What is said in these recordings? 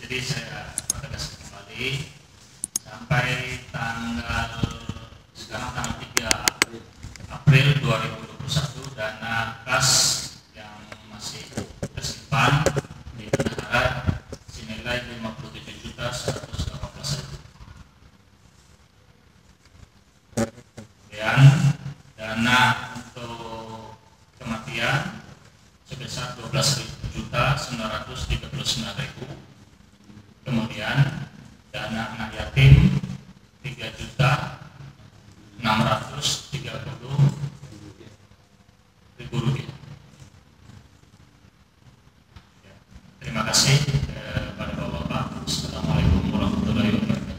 Jadi saya pertegas kembali sampai sekarang tanggal 3 April 2021 dana kas yang masih tersimpan di bendahara senilai 57.118.000. Kemudian dana untuk kematian sebesar 12.939.000. Kemudian dana anak yatim 3.630.000 rupiah. Ya, terima kasih kepada Bapak-Bapak. Assalamualaikum warahmatullahi wabarakatuh.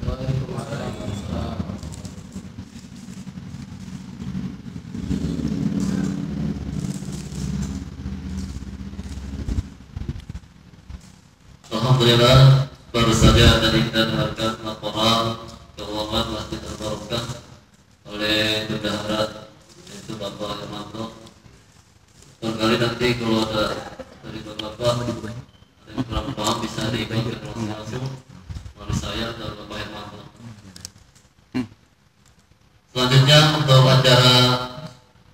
Alhamdulillah, baru saja tadi kita dengarkan laporan keuangan Masjid Al-Barokah oleh bendahara yaitu Bapak Hermanto. Barangkali nanti kalau ada dari Bapak-Bapak ada yang kurang paham bisa dikonfirmasi langsung melalui saya dan Bapak Hermanto. Selanjutnya untuk acara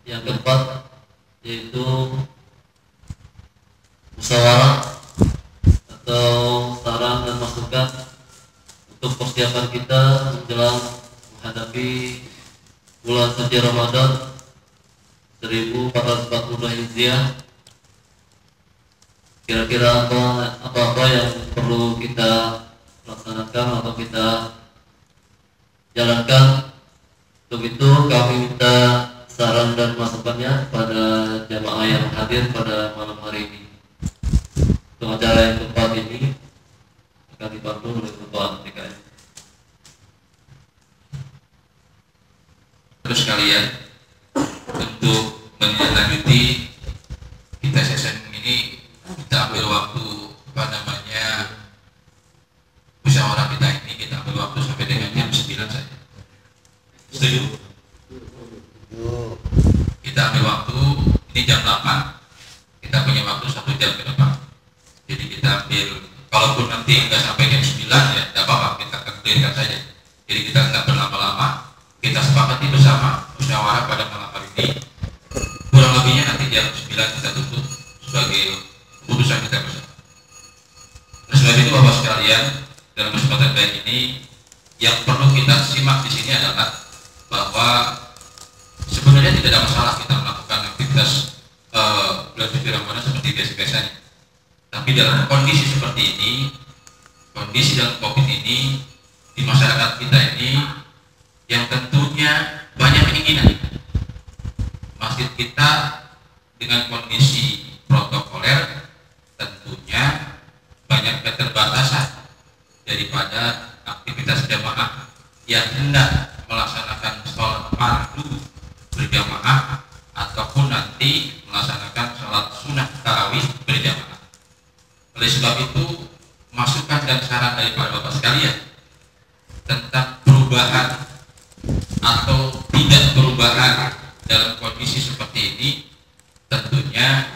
yang keempat yaitu musyawarah atau saran dan masukan untuk persiapan kita menjelang menghadapi bulan suci Ramadan 1442 Hijriah. Kira-kira apa yang perlu kita laksanakan atau kita jalankan. Untuk itu kami minta saran dan masukannya pada jamaah yang hadir pada malam hari ini. Untuk acara yang keempat ini akan dibantu oleh Bapak DKM. Terus sekalian, untuk menindaklanjuti kita session ini, kita ambil waktu musyawarah kita ini kita ambil waktu sampai dengan jam 9 saja. Setuju? Kita ambil waktu ini jam 8, kita punya waktu 1 jam ke depan. Jadi kita ambil, kalaupun nanti nggak sampai jam 9 ya tidak apa-apa, kita akan clearkan saja. Jadi kita nggak berlama-lama, kita sepakati bersama musyawarah pada malam hari ini. Kurang lebihnya nanti jam 9 kita tutup sebagai keputusan kita bersama. Oleh sebab itu Bapak sekalian, dalam kesempatan baik ini yang perlu kita simak di sini adalah bahwa sebenarnya tidak ada masalah kita melakukan aktivitas bulan suci Ramadan seperti biasa-biasanya. Tapi dalam kondisi seperti ini, kondisi dalam COVID ini, di masyarakat kita ini, yang tentunya banyak keinginan. Masjid kita dengan kondisi protokoler tentunya banyak keterbatasan daripada aktivitas jamaah yang hendak melaksanakan sholat fardu berjamaah ataupun nanti melaksanakan sholat sunnah tarawih berjamaah. Oleh sebab itu, masukan dan saran daripada Bapak sekalian tentang perubahan atau tidak perubahan dalam kondisi seperti ini, tentunya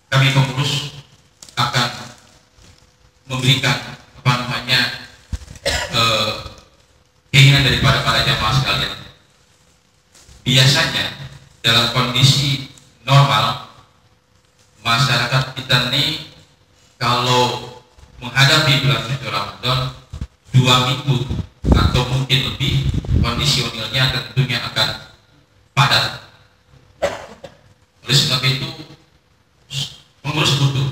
kami pengurus akan memberikan keinginan daripada para jamaah sekalian. Biasanya dalam kondisi normal masyarakat kita ini kalau menghadapi bulan suci Ramadan 2 minggu atau mungkin lebih, kondisionalnya tentunya akan padat. Oleh sebab itu pengurus butuh.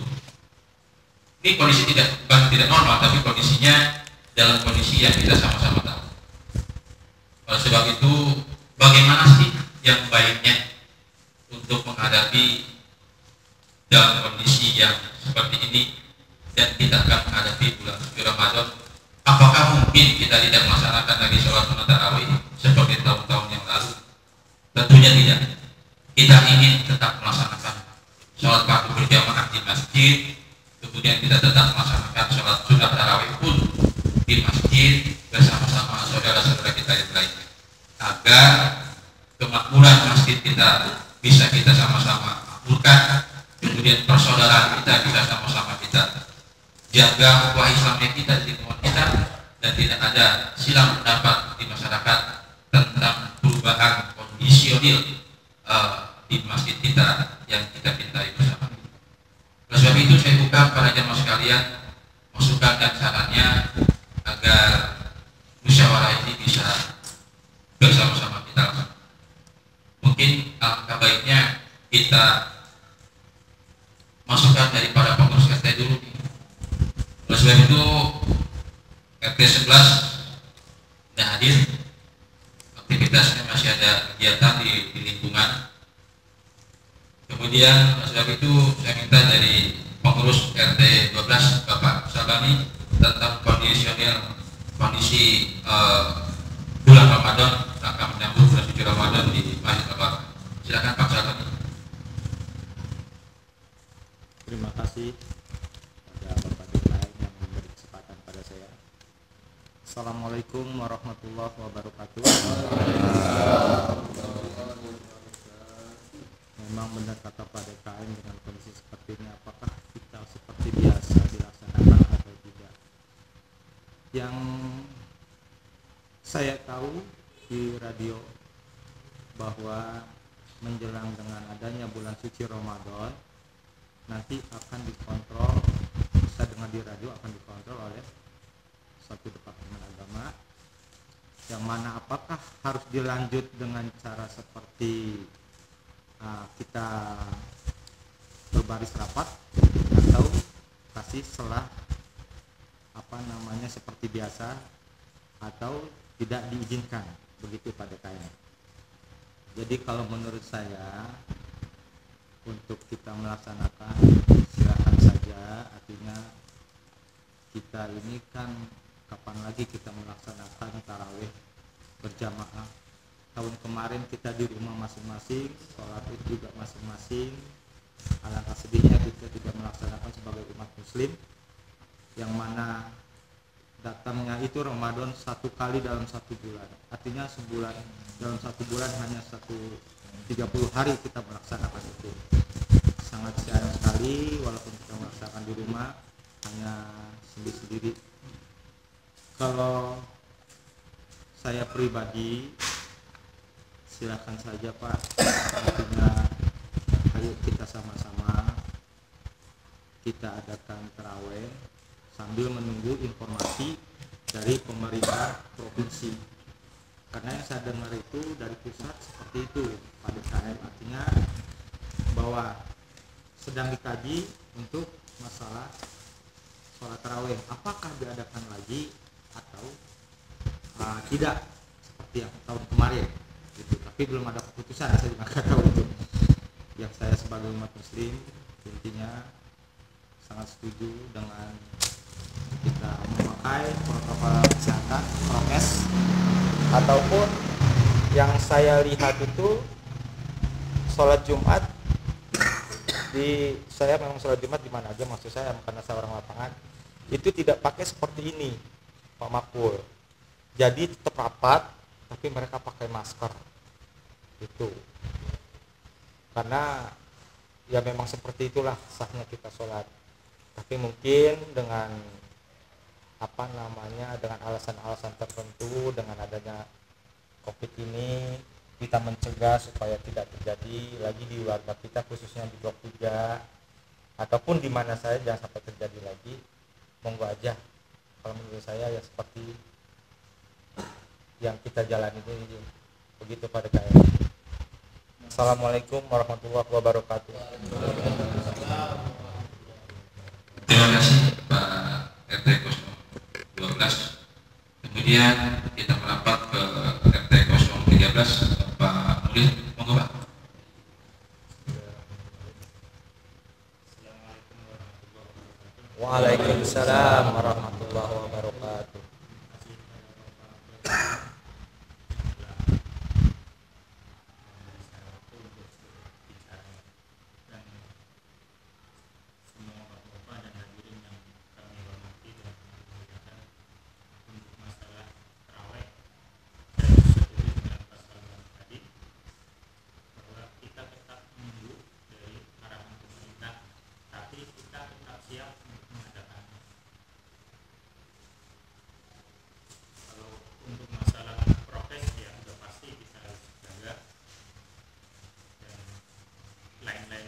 Ini kondisi bukan tidak normal, tapi kondisinya dalam kondisi yang kita sama-sama tahu. Oleh sebab itu, bagaimana sih yang baiknya untuk menghadapi dalam kondisi yang seperti ini dan kita akan menghadapi bulan suci Ramadan? Apakah mungkin kita tidak melaksanakan lagi sholat sunnah tarawih seperti tahun-tahun yang lalu? Tentunya tidak. Kita ingin tetap melaksanakan sholat fardu berjamaah di masjid, kemudian kita tetap melaksanakan sholat sunnah tarawih pun di masjid bersama-sama saudara-saudara kita yang lainnya, agar kemakmuran masjid kita bisa kita sama-sama makmurkan, kemudian persaudaraan kita sama-sama kita jaga ukhuwah Islamnya kita di lingkungan kita, dan tidak ada silang pendapat di masyarakat tentang perubahan kondisional di masjid kita yang kita cintai bersama. Oleh sebab itu saya buka para jamaah sekalian masukan dan sarannya agar musyawarah ini bisa bersama-sama kita laksanakan. Mungkin alangkah baiknya kita masukan dari para pengurus RT dulu nih. Oleh sebab itu RT 11 sudah hadir, aktivitasnya masih ada kegiatan di lingkungan. Kemudian oleh sebab itu saya minta dari pengurus RT 12 Bapak Sabani tentang kondisi bulan Ramadan, rangka menyambut bulan suci Ramadan di Masjid Al-Barokah. Silakan Pak Sabani. Terima kasih pada Bapak DKM yang memberi kesempatan pada saya. Assalamualaikum warahmatullahi wabarakatuh. Memang benar kata Pak DKM, dengan kondisi seperti ini apakah kita seperti biasa dilaksanakan atau tidak. Yang saya tahu di radio bahwa menjelang dengan adanya bulan suci Ramadan nanti akan dikontrol, saya dengar di radio akan dikontrol oleh satu departemen agama, yang mana apakah harus dilanjut dengan cara seperti kita berbaris rapat atau kasih selah seperti biasa atau tidak diizinkan, begitu pada DKM. Jadi kalau menurut saya untuk kita melaksanakan silakan saja, artinya kita ini kan kapan lagi kita melaksanakan tarawih berjamaah. Tahun kemarin kita di rumah masing-masing, sholat itu juga masing-masing. Alangkah sedihnya kita tidak melaksanakan sebagai umat muslim, yang mana datangnya itu Ramadan satu kali dalam satu bulan. Artinya sebulan, dalam satu bulan hanya 30 hari kita melaksanakan itu. Sangat sayang sekali walaupun kita melaksanakan di rumah hanya sendiri-sendiri. Kalau saya pribadi, silakan saja Pak, artinya ayo kita sama-sama kita adakan tarawih sambil menunggu informasi dari pemerintah provinsi, karena yang saya dengar itu dari pusat seperti itu Pak DKM, artinya bahwa sedang dikaji untuk masalah sholat tarawih apakah diadakan lagi atau tidak seperti yang tahun kemarin gitu. Tapi belum ada keputusan, saya juga nggak tahu itu. Yang saya sebagai umat muslim intinya sangat setuju dengan kita memakai protokol kesehatan, prokes, ataupun yang saya lihat itu sholat Jumat saya memang sholat Jumat di mana aja, maksud saya karena saya orang lapangan itu tidak pakai seperti ini Pak Makul. Jadi tetap rapat tapi mereka pakai masker itu, karena ya memang seperti itulah sahnya kita sholat. Tapi mungkin dengan dengan alasan-alasan tertentu, dengan adanya COVID ini kita mencegah supaya tidak terjadi lagi di warga kita, khususnya di Blok 3 ataupun di mana saya, jangan sampai terjadi lagi. Monggo aja, kalau menurut saya ya seperti yang kita jalani ini, begitu pada DKM. Assalamualaikum warahmatullahi wabarakatuh. Terima kasih Pak RT 012. Kemudian kita merapat ke RT 013 Pak Mulis, monggo Pak. Waalaikumsalam warahmatullahi wabarakatuh.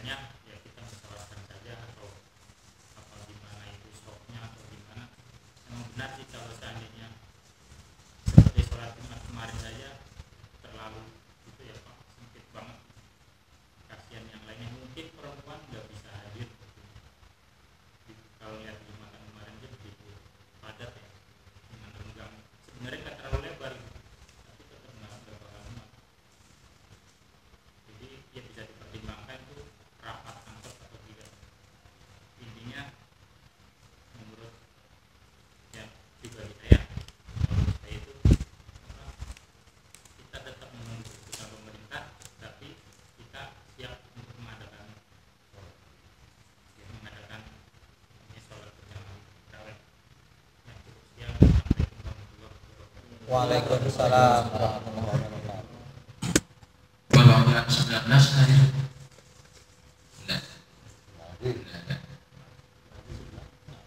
banyak ya kita mensolatkan saja, atau apa gimana itu stoknya atau gimana. Memang benar sih kalau seandainya seperti sholat Jumat kemarin saja terlalu itu ya Pak, sempit banget. Kasihan yang lainnya, mungkin perempuan nggak bisa hadir. Kalau lihat Jumatan kemarin dia begitu padat ya, dengan renggang. Sebenarnya nggak terlalu lebar gitu, tapi tetap nggak bakal muat. Jadi ya bisa dipertimbangkan itu rapat kantor atau tidak. Intinya menurut ya pribadi saya, menurut saya itu apa, kita tetap menunggu keputusan pemerintah, tapi kita siap untuk mengadakan ini sholat berjamaah tarawih. Yang cukup sekian. Assalamualaikum warahmatullahi wabarakatuh. Waalaikumsalam warahmatullahi wabarakatuh. Golongan 19 hadir? Enggak.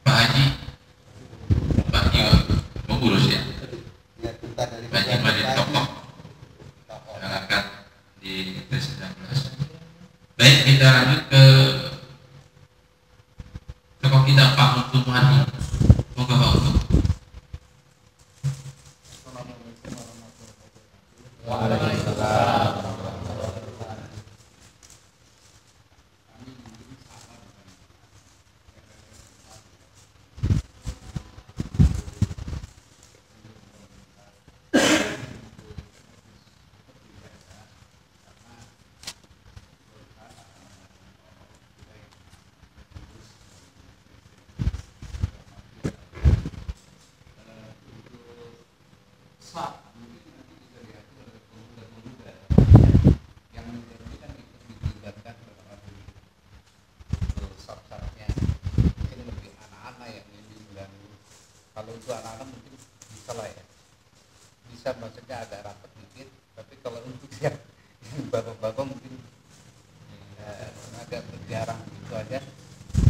Pak Haji, Pak Haji mengurus ya. Pak Haji menjadi tokoh yang akan di tes 19. Baik, kita lanjut ke tokoh kita Pak Untung Muhadi. Moga Pak Untung. Waalaikumsalam. Kalau untuk anak-anak mungkin bisa lah ya, bisa maksudnya agak rapat dikit, tapi kalau untuk yang bapak-bapak mungkin agak berjarang. Itu aja,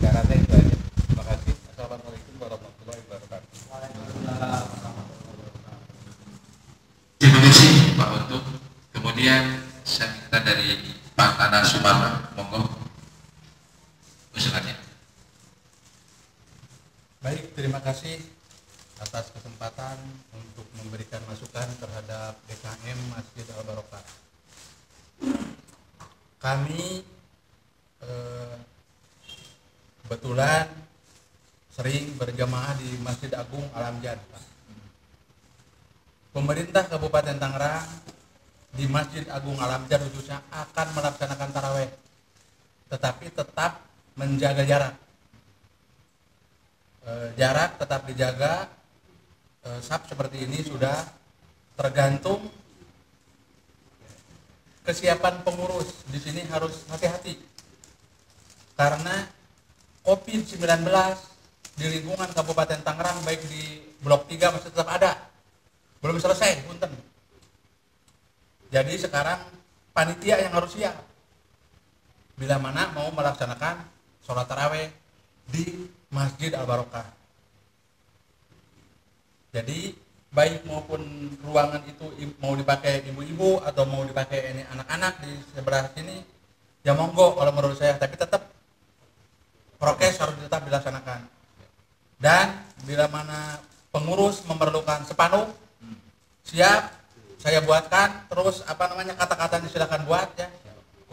caranya itu aja. Terima kasih. Assalamualaikum warahmatullahi wabarakatuh. Terima kasih Pak Untung. Kemudian saya minta dari Pak Ana Sumarma, monggo usulannya. Baik, terima kasih atas kesempatan untuk memberikan masukan terhadap DKM Masjid Al-Barokah. Kami kebetulan sering berjamaah di Masjid Agung Al-Amjad. Pemerintah Kabupaten Tangerang di Masjid Agung Al-Amjad khususnya akan melaksanakan taraweh, tetapi tetap menjaga jarak. Jarak tetap dijaga. SAP seperti ini sudah tergantung kesiapan pengurus. Di sini harus hati-hati karena COVID-19 di lingkungan Kabupaten Tangerang baik di Blok 3 masih tetap ada, belum selesai, punten. Jadi sekarang panitia yang harus siap bila mana mau melaksanakan sholat taraweh di Masjid Al-Barokah. Jadi baik maupun ruangan itu mau dipakai ibu-ibu atau mau dipakai ini anak-anak di sebelah sini, ya monggo kalau menurut saya, tapi tetap prokes harus tetap dilaksanakan. Dan bila mana pengurus memerlukan spanduk, siap saya buatkan. Terus kata-katanya silakan buat ya,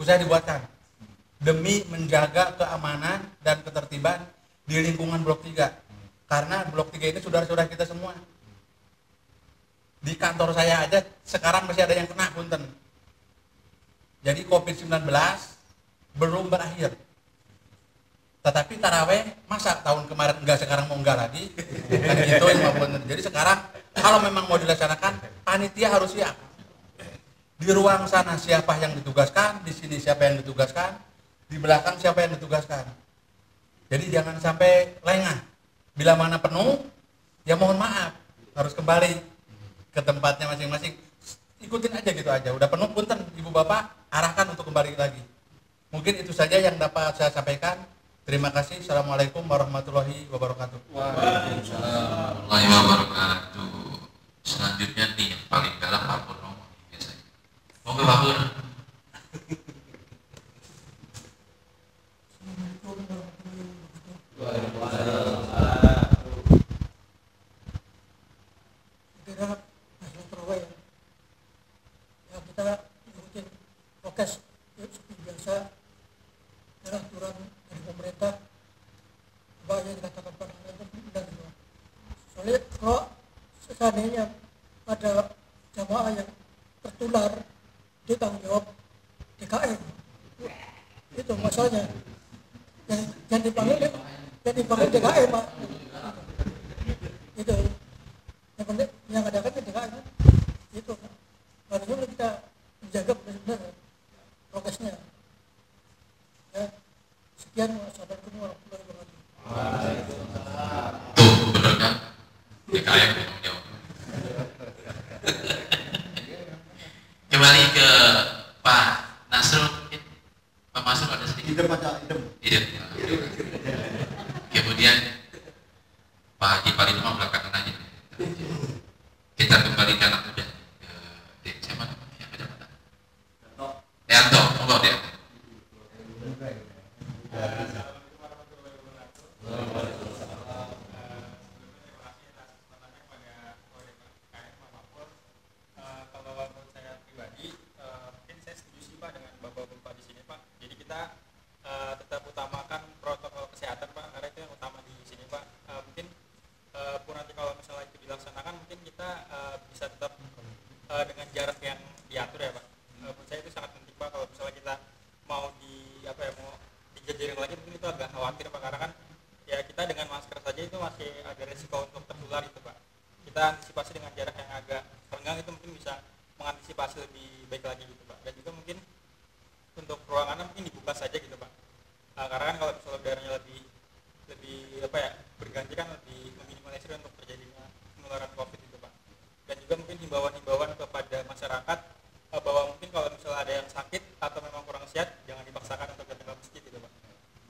saya dibuatkan demi menjaga keamanan dan ketertiban di lingkungan Blok 3. Karena Blok 3 ini saudara-saudara kita semua. Di kantor saya aja sekarang masih ada yang kena, punten. Jadi COVID-19 belum berakhir. Tetapi taraweh masa tahun kemarin enggak, sekarang mau enggak lagi. Kan gitu ya. Jadi sekarang kalau memang mau dilaksanakan, panitia harus siap. Di ruang sana siapa yang ditugaskan, di sini siapa yang ditugaskan, di belakang siapa yang ditugaskan. Jadi jangan sampai lengah. Bila mana penuh, ya mohon maaf, harus kembali ke tempatnya masing-masing. Ikutin aja gitu aja. Udah penuh, punten, ibu bapak arahkan untuk kembali lagi. Mungkin itu saja yang dapat saya sampaikan. Terima kasih. Assalamualaikum warahmatullahi wabarakatuh. Waalaikumsalam warahmatullahi wabarakatuh. Selanjutnya nih yang paling dalam Pak Purnomo biasanya. Monggo Pak Pur. seperti biasa ada aturan dari pemerintah apa yang dikatakan pada itu benar gitu. Soalnya kalau seandainya ada jamaah yang tertular, dia tanggung jawab DKM. Itu masalahnya. Yang dipanggil DKM, Pak. Itu yang penting yang ada kan DKM kan. Itu harusnya kita menjaga benar-benar prokesnya. Ya, sekian. Wassalamualaikum warahmatullahi wabarakatuh. Tuh, bener kan? DKM tanggung jawab. Kembali ke Pak Nasrul mungkin. Pak Nasrul ada sedikit. Idem. Kemudian Pak Haji Parinoma belakangan aja. Kita kembali ke anak muda. Siapa namanya yang ada mata? Deanto, monggo Deanto. Tetap utamakan protokol kesehatan, Pak, karena itu yang utama di sini, Pak. Mungkin pun nanti kalau misalnya itu dilaksanakan, mungkin kita bisa tetap dengan jarak yang diatur ya, Pak. Menurut saya itu sangat penting, Pak. Kalau misalnya kita mau mau dijajarin lagi, mungkin itu agak khawatir, Pak, karena kan ya kita dengan masker saja itu masih ada resiko untuk tertular itu, Pak. Kita antisipasi dengan jarak yang agak renggang itu mungkin bisa mengantisipasi lebih baik lagi gitu, Pak. Dan juga mungkin untuk ruangannya mungkin dibuka saja gitu, Pak. Karena kan kalau misalnya udaranya lebih berganti kan lebih meminimalisir untuk terjadinya penularan COVID itu, Pak. Dan juga mungkin himbauan-himbauan kepada masyarakat bahwa mungkin kalau misalnya ada yang sakit atau memang kurang sehat, jangan dipaksakan untuk datang ke masjid gitu, Pak.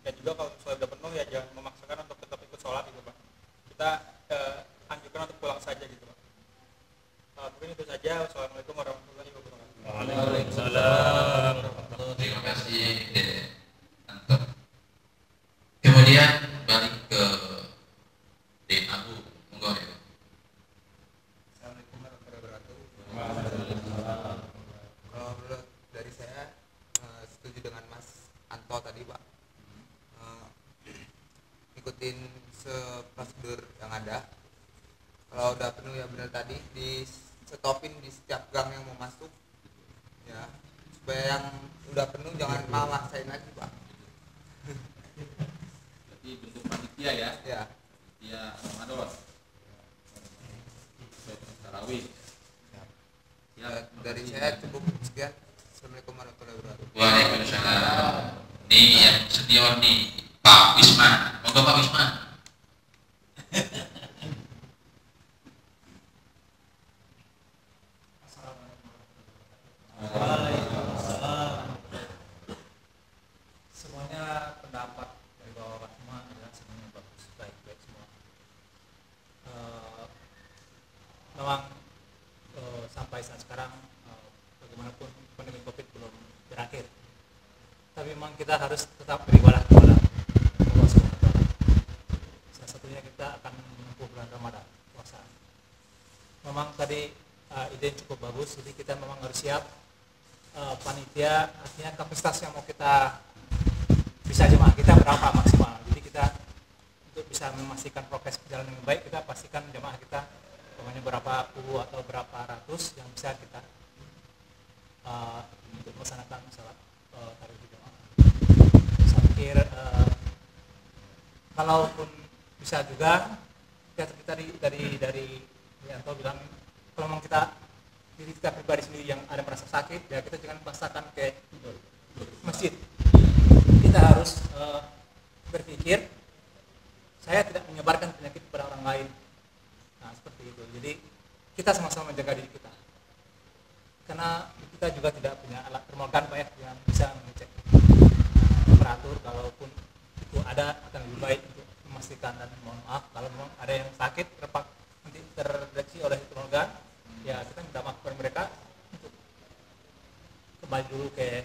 Dan juga kalau misalnya udah penuh ya jangan memaksakan untuk tetap ikut sholat gitu, Pak. Kita anjurkan untuk pulang saja gitu, Pak. Mungkin itu saja. Wassalamualaikum warahmatullahi wabarakatuh. Waalaikumsalam. Terima kasih Anton. Kemudian balik ke Abu, monggo ya. Assalamualaikum warahmatullahi wabarakatuh. Kalau menurut dari saya setuju dengan Mas Anto tadi, Pak. Ikutin prosedur yang ada. Kalau udah penuh ya benar tadi di stopin di setiap gang yang mau masuk, ya supaya yang udah penuh jangan maksain lagi, Pak. Berarti bentuk panitia ya? Ya. Panitia Ramadan. Tarawih. Ya, dari saya cukup sekian. Assalamualaikum warahmatullahi wabarakatuh. Waalaikumsalam. Ini yang senior nih, Pak Wisman. Monggo Pak Wisman. Semuanya pendapat dari Bapak semua adalah semuanya bagus, baik semua. Memang sampai saat sekarang bagaimanapun pandemi COVID belum berakhir. Tapi memang kita harus tetap beribadah kepada Allah SWT. Salah satunya kita akan menempuh bulan Ramadan, puasa. Memang tadi ide cukup bagus, jadi kita memang harus siap. Panitia artinya kapasitas yang mau kita bisa jemaah kita berapa maksimal. Jadi kita untuk bisa memastikan prokes berjalan dengan baik, kita pastikan jemaah kita pokoknya berapa puluh atau berapa ratus yang bisa kita untuk melaksanakan salat tarawih jemaah. Saya pikir kalaupun bisa juga kita dari Yanto bilang kalau memang diri kita pribadi sendiri yang ada merasa sakit, ya kita jangan paksakan ke masjid. Kita harus berpikir saya tidak menyebarkan penyakit kepada orang lain. Nah seperti itu. Jadi kita sama-sama menjaga diri kita. Karena kita juga tidak punya alat thermal gun, Pak, ya, yang bisa mengecek temperatur. Kalaupun itu ada, akan lebih baik untuk memastikan. Dan mohon maaf kalau memang ada yang sakit nanti terdeteksi oleh thermal gun, ya kita minta maaf kepada mereka untuk kembali dulu ke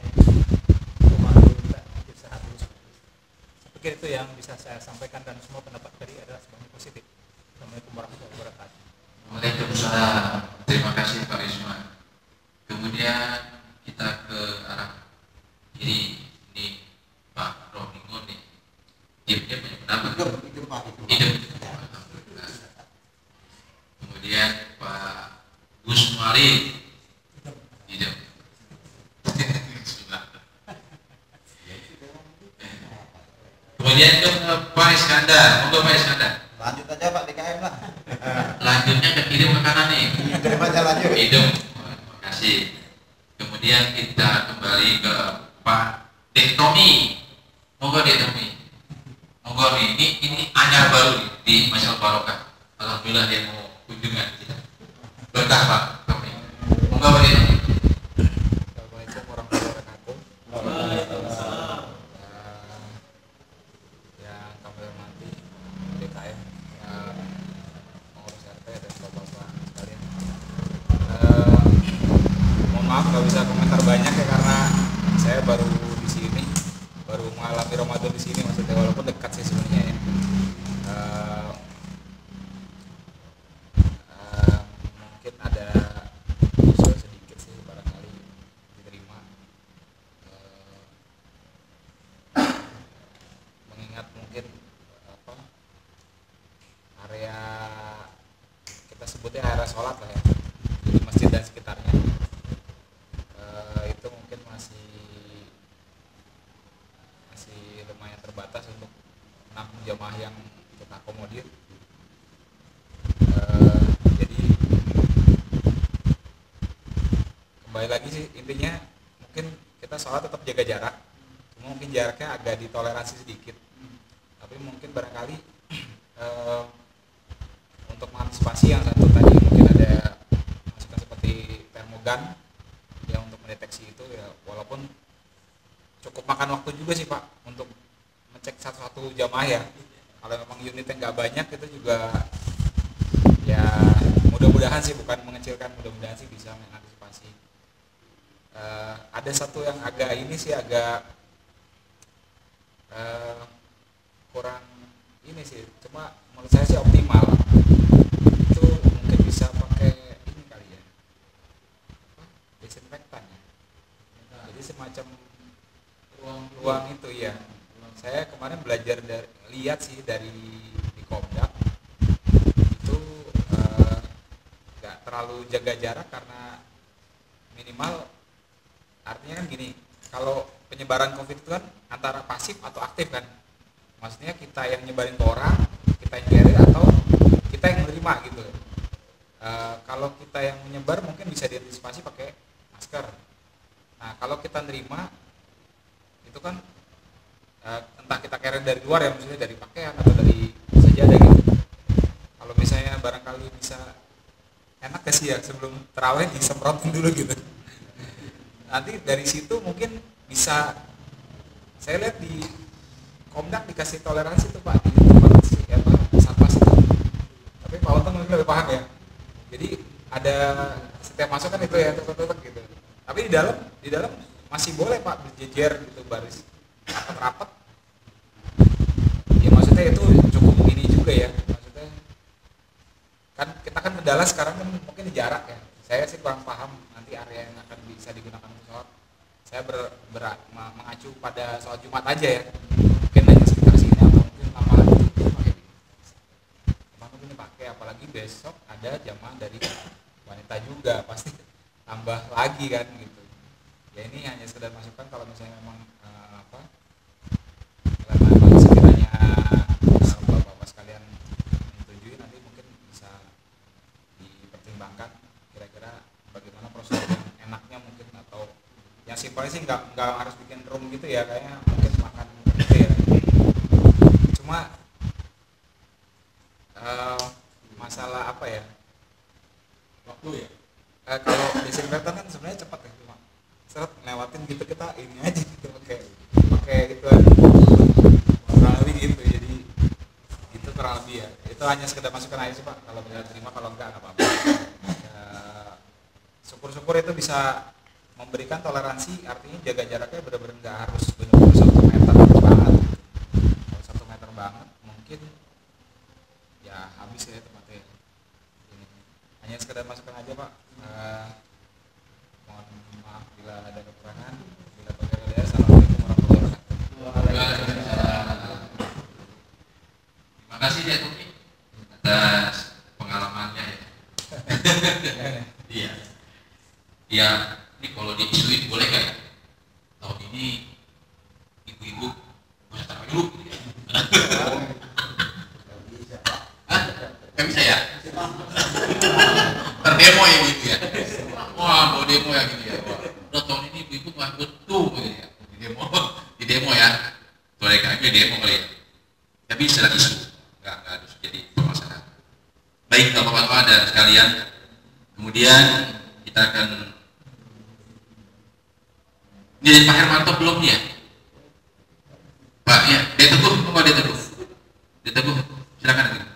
rumah dulu, kita istirahat dulu. Saya pikir itu yang bisa saya sampaikan dan semua pendapat tadi adalah semuanya positif. Assalamualaikum warahmatullahi wabarakatuh. Waalaikumsalam. Terima kasih Pak Wisman. Kemudian kita ke arah Kemudian ke Pak Iskandar, monggo Pak Iskandar. Lanjut aja Pak DKM lah. Lanjutnya ke kiri ke kanan nih. Terima aja lanjut. Hidung. Terima kasih. Kemudian kita kembali ke Pak Dek Tommy. Monggo Dek Tommy. Monggo nih, ini anyar baru nih di Masyarakat Barokah. Alhamdulillah dia mau kunjungan kita. Berkah Pak Tommy. Monggo Pak Dek Tommy. Assalamualaikum warahmatullahi wabarakatuh. Yang kami hormati DKM, pengurus RT dan bapak-bapak sekalian. Mohon maaf nggak bisa komentar banyak ya karena saya baru di sini, baru mengalami Ramadan di sini maksudnya, walaupun dekat sih sebenarnya ya. Mungkin ada usul sedikit sih barangkali diterima. Mengingat mungkin apa area kita sebutnya area sholat lah ya, jadi masjid dan sekitarnya itu mungkin masih lumayan terbatas untuk menampung jamaah yang kita akomodir. Jadi kembali lagi sih intinya mungkin kita sholat tetap jaga jarak, cuma mungkin jaraknya agak ditoleransi sedikit, tapi mungkin barangkali untuk mengantisipasi yang satu tadi mungkin ada masukan seperti termogan yang untuk mendeteksi itu ya, walaupun cukup makan waktu juga sih Pak untuk ngecek satu-satu jamaah ya. Kalau memang unitnya nggak banyak itu juga ya mudah-mudahan sih, bukan mengecilkan, mudah-mudahan sih bisa mengantisipasi. Ada satu yang agak ini sih agak kurang ini sih, cuma menurut saya sih optimal itu mungkin bisa pakai ini kali ya, desinfektan ya, jadi semacam ruang itu ya. Saya kemarin belajar lihat sih dari di Komdak itu nggak terlalu jaga jarak karena minimal, artinya kan gini, kalau penyebaran COVID itu kan antara pasif atau aktif kan, maksudnya kita yang nyebarin ke orang, kita yang carrier atau kita yang menerima gitu. Kalau kita yang menyebar mungkin bisa diantisipasi pakai masker. Nah kalau kita nerima itu kan entah kita carrier dari luar ya, maksudnya dari pakaian atau dari sajadah gitu. Kalau misalnya barangkali bisa enak gak sih ya sebelum terawih disemprotin dulu gitu. Nanti dari situ mungkin bisa, saya lihat di Komdak dikasih toleransi tuh Pak di tempat satpas itu. Tapi Pak Untung mungkin lebih paham ya. Jadi ada setiap masuk kan itu ya tutup gitu. Tapi di dalam masih boleh Pak berjejer gitu, baris rapat-rapat. Ya maksudnya itu cukup ini juga ya. Maksudnya kan kita kan ke Dallas sekarang kan mungkin di jarak ya. Saya sih kurang paham nanti area yang akan bisa digunakan untuk sholat. Saya mengacu pada sholat Jumat aja ya. Mungkin hanya sekitar sini atau mungkin tambahan ini pakai, apalagi besok ada jamaah dari wanita juga, pasti tambah lagi kan gitu. Ya ini hanya sekedar masukan, kalau misalnya memang memang sekiranya bapak-bapak sekalian menyetujui, nanti mungkin bisa dipertimbangkan kira-kira bagaimana prosedur yang enaknya mungkin, atau yang simpelnya sih nggak harus bikin room gitu ya, kayaknya mungkin makan gitu ya. Cuma masalah apa ya, waktu ya, kalau disinfektan kan sebenarnya cepat ya, cuma seret lewatin gitu, kita ini aja gitu pakai gitu kurang lebih gitu. Jadi itu kurang lebih ya, itu hanya sekedar masukan aja sih Pak, kalau bisa terima, kalau enggak apa-apa ya, syukur-syukur itu bisa memberikan toleransi, artinya jaga jaraknya benar-benar nggak harus benar-benar 1 meter banget. Kalau 1 meter banget mungkin ya habis ya tempatnya. Ini hanya sekedar masukan aja Pak. Mohon maaf bila ada kekurangan. Bila bagaimana, assalamualaikum warahmatullahi wabarakatuh. Terima kasih ya Tumi atas pengalamannya ya. Iya. Iya, ini kalau diisuin boleh nggak ya? Tahun ini ibu-ibu bisa taruh dulu gitu ya. demo ya, boleh kami demo kali ya. Tapi istilah isu, nggak harus jadi permasalahan. Baik bapak-bapak dan sekalian, kemudian kita akan ini Pak Hermanto belum ya? Pak ya, dia teguh, apa dia teguh? Dia teguh, silakan teguh.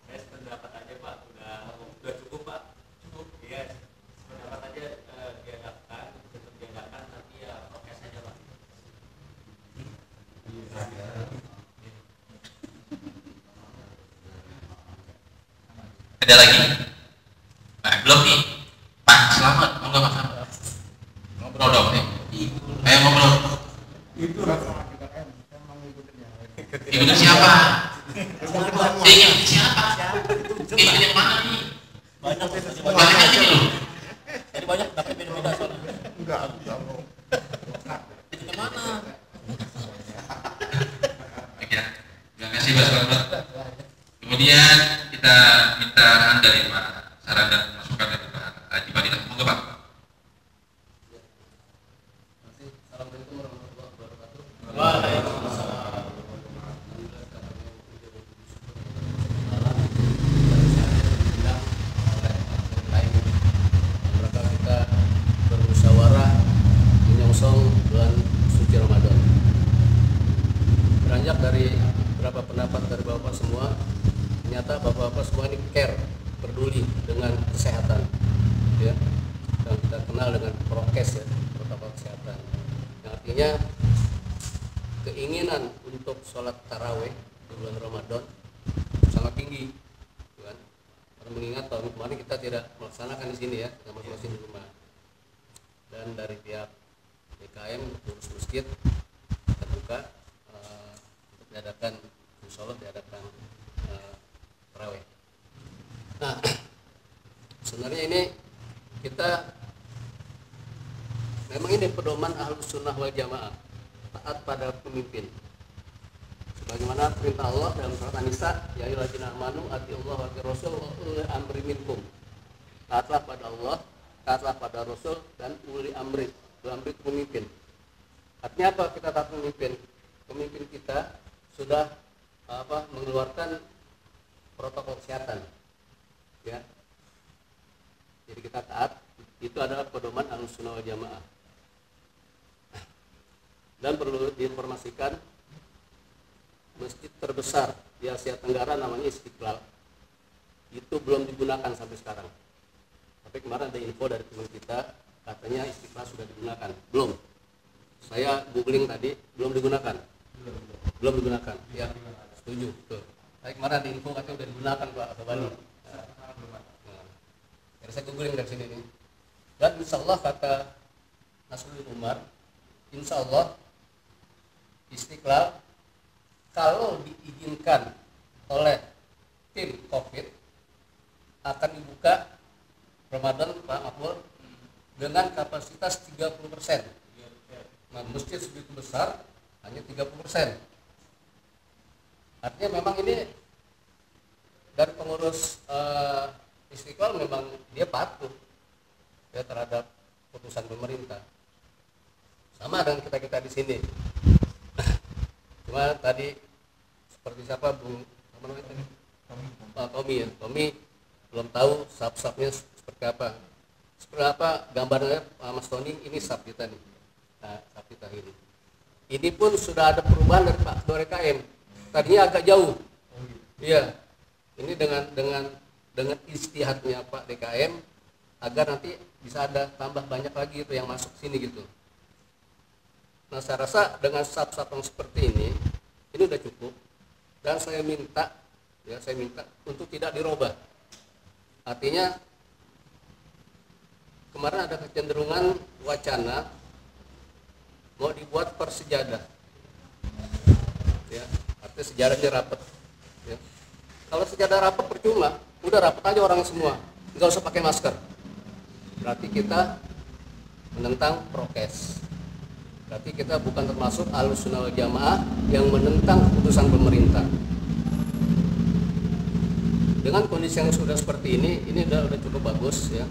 Saya sependapat aja Pak, udah cukup Pak, cukup ya. Sependapat aja diadakan, tetap diadakan, tapi ya prokes aja Pak. Ada lagi? Nah, belum nih. Pak Selamat, mau nggak Pak Selamat? Ngobrol dong nih. Ayo ngobrol. Itu Ikutin siapa? Ingin siapa? Ingin yang mana nih? Banyak Banyak ini loh. jadi banyak tapi beda-beda soalnya. enggak mau. Itu kemana? Baik ya. Terima kasih Pak Selamat. Kemudian kita minta dari Pak saran dan masukan dari Pak Haji Fadilah. Monggo Pak. Assalamualaikum warahmatullahi wabarakatuh. Waalaikumsalam. Mereka kita bermusyawarah menyongsong bulan suci Ramadan. Beranjak dari beberapa pendapat dari bapak semua, ternyata bapak-bapak semua ini care, peduli dengan kesehatan, ya. Dan kita kenal dengan prokes ya, protokol kesehatan. Yang artinya keinginan untuk sholat taraweh di bulan Ramadan sangat tinggi, kan? Karena mengingat tahun kemarin kita tidak melaksanakan di sini ya, kita masing-masing di rumah. Dan dari pihak DKM pengurus masjid terbuka untuk diadakan, insya Allah diadakan taraweh. Nah, sebenarnya ini kita memang ini pedoman Ahlus Sunnah wal Jamaah, taat pada pemimpin. Sebagaimana perintah Allah dalam surat An-Nisa, ya ayyuhalladzina amanu atiullaha wa atiur rasul wa ulil amri minkum. Taatlah pada Allah, taatlah pada Rasul dan uli amri. Uli amri itu pemimpin. Artinya apa kita taat pemimpin? Pemimpin kita sudah mengeluarkan protokol kesehatan. Ya. Jadi kita taat, itu adalah pedoman Ahlus Sunnah wal Jamaah. Dan perlu diinformasikan, masjid terbesar di Asia Tenggara namanya Istiqlal itu belum digunakan sampai sekarang. Tapi kemarin ada info dari teman kita, katanya Istiqlal sudah digunakan. Belum. Saya googling tadi, belum digunakan. Belum digunakan. Ya, setuju. Betul. Tapi kemarin ada info katanya sudah digunakan Pak Sabani. Jadi saya googling dari sini nih. Dan insya Allah kata Nasruddin Umar, insya Allah Istiqlal kalau diizinkan oleh tim COVID akan dibuka Ramadan Pak Makmur dengan kapasitas 30%. Nah, masjid segitu besar hanya 30%. Artinya memang ini dari pengurus Istiqlal memang dia patuh ya terhadap putusan pemerintah. Sama dengan kita di sini. Cuma tadi seperti siapa Bung Tommy ya. Tommy belum tahu sub-subnya seperti apa. Seperti apa gambarnya Mas Tony, ini sub kita nih. Nah, sub kita ini. Ini pun sudah ada perubahan dari Pak Ketua DKM. Tadinya agak jauh. Iya. Ini dengan istihadnya Pak DKM agar nanti bisa ada tambah banyak lagi itu yang masuk sini gitu. Nah, saya rasa dengan sub-sub yang seperti ini udah cukup. Dan saya minta untuk tidak dirubah. Artinya kemarin ada kecenderungan wacana mau dibuat per sejadah. Ya, artinya sejadahnya rapat. Ya. Kalau sejadah rapat percuma, udah rapat aja orang semua, nggak usah pakai masker. Berarti kita menentang prokes. Berarti kita bukan termasuk Ahlus Sunnah wal Jamaah yang menentang keputusan pemerintah. Dengan kondisi yang sudah seperti ini udah cukup bagus ya.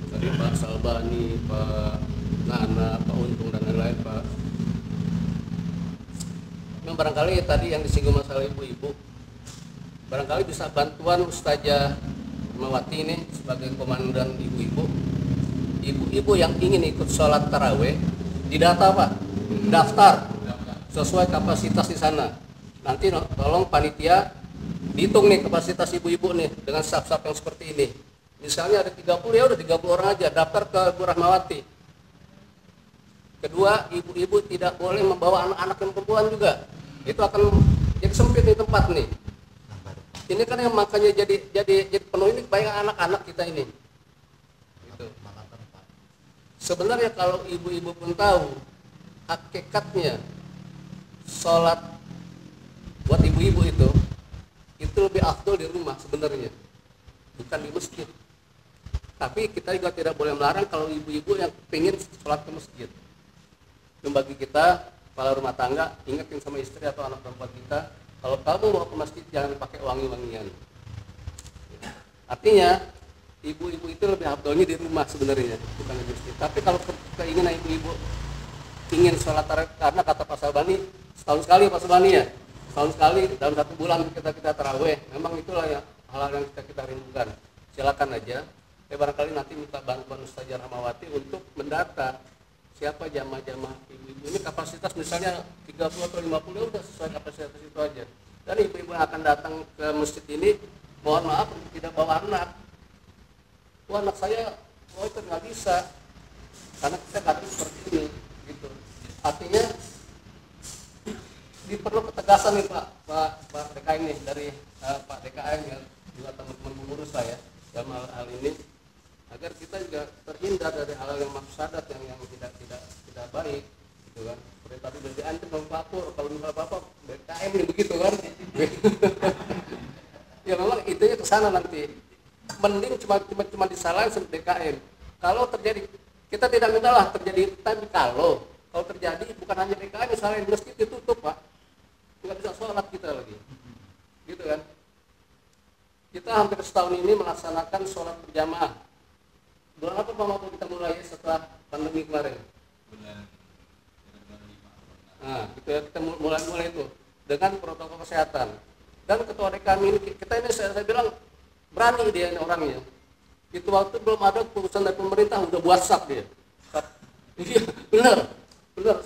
Tadi Pak Salbani, Pak Nana, Pak Untung dan lain-lain, Pak barangkali tadi yang disinggung masalah ibu-ibu, barangkali bisa bantuan Ustazah Mawati ini sebagai komandan ibu-ibu. Ibu-ibu yang ingin ikut sholat taraweh didata Pak, daftar sesuai kapasitas di sana. Nanti tolong panitia dihitung nih kapasitas ibu-ibu nih dengan saf-saf yang seperti ini. Misalnya ada 30, ya udah 30 orang aja daftar ke Bu Rahmawati. Kedua, ibu-ibu tidak boleh membawa anak-anak yang perempuan juga. Itu akan jadi sempit nih tempat nih. Ini kan yang makanya jadi penuh ini kebanyakan anak-anak kita ini. Gitu. Sebenarnya kalau ibu-ibu pun tahu hakikatnya sholat buat ibu-ibu itu lebih afdol di rumah sebenarnya, bukan di masjid. Tapi kita juga tidak boleh melarang kalau ibu-ibu yang pengen sholat ke masjid. Dan bagi kita kepala rumah tangga, ingetin sama istri atau anak perempuan kita, kalau kamu mau ke masjid jangan pakai wangi-wangian. Artinya ibu-ibu itu lebih afdolnya di rumah sebenarnya, bukan di masjid. Tapi kalau keinginan ibu-ibu ingin sholat tarawih, karena kata Pak Sabani setahun sekali Pak Sabani ya, setahun sekali dalam 1 bulan kita tarawih, memang itulah ya hal-hal yang kita rindukan. Silakan aja. Barangkali nanti minta bantuan Ustazah Rahmawati untuk mendata siapa jamaah-jamaah ibu-ibu ini, kapasitas misalnya 30 atau 50 udah sesuai kapasitas itu aja. Dan ibu-ibu yang akan datang ke masjid ini, mohon maaf tidak bawa anak. Wah, anak saya itu nggak bisa karena kita ngatur seperti ini gitu. Artinya diperlu ketegasan nih Pak DKM nih dari Pak DKM yang juga teman-teman pengurus saya dalam hal ini, agar kita juga terhindar dari hal yang mafsadat yang tidak baik gitu kan. Seperti tadi udah diancam sama pelapor, kalau nggak apa-apa DKM nih begitu kan. Ya memang itunya ke sana nanti. Mending cuma disalahin sama DKM. Kalau terjadi, kita tidak mintalah terjadi, tapi kalau terjadi bukan hanya DKM, misalnya masjid ditutup Pak, nggak bisa sholat kita lagi gitu kan. Kita hampir setahun ini melaksanakan sholat berjamaah. Bulan apa Pak waktu kita mulai setelah pandemi kemarin? Nah, gitu ya, kita mulai itu dengan protokol kesehatan. Dan ketua DKM ini, kita ini saya bilang berani dia ini orangnya. Itu waktu belum ada keputusan dari pemerintah udah WhatsApp dia. Iya, benar.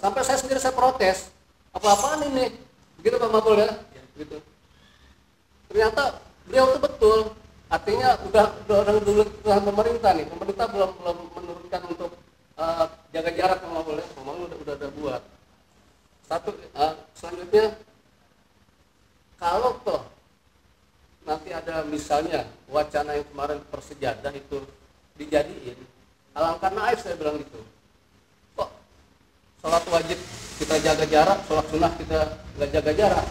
Sampai saya sendiri saya protes. Apa-apaan ini? Begitu Pak Mabul ya? Gitu. Ternyata beliau itu betul. Artinya udah orang dulu pemerintah nih. Pemerintah belum menurunkan untuk jaga jarak Pak Mabul ya. Pak Mabul udah buat. Selanjutnya, kalau toh nanti ada misalnya wacana yang kemarin persejadah itu dijadiin, alangkah naif saya bilang gitu. Kok sholat wajib kita jaga jarak, sholat sunnah kita nggak jaga jarak?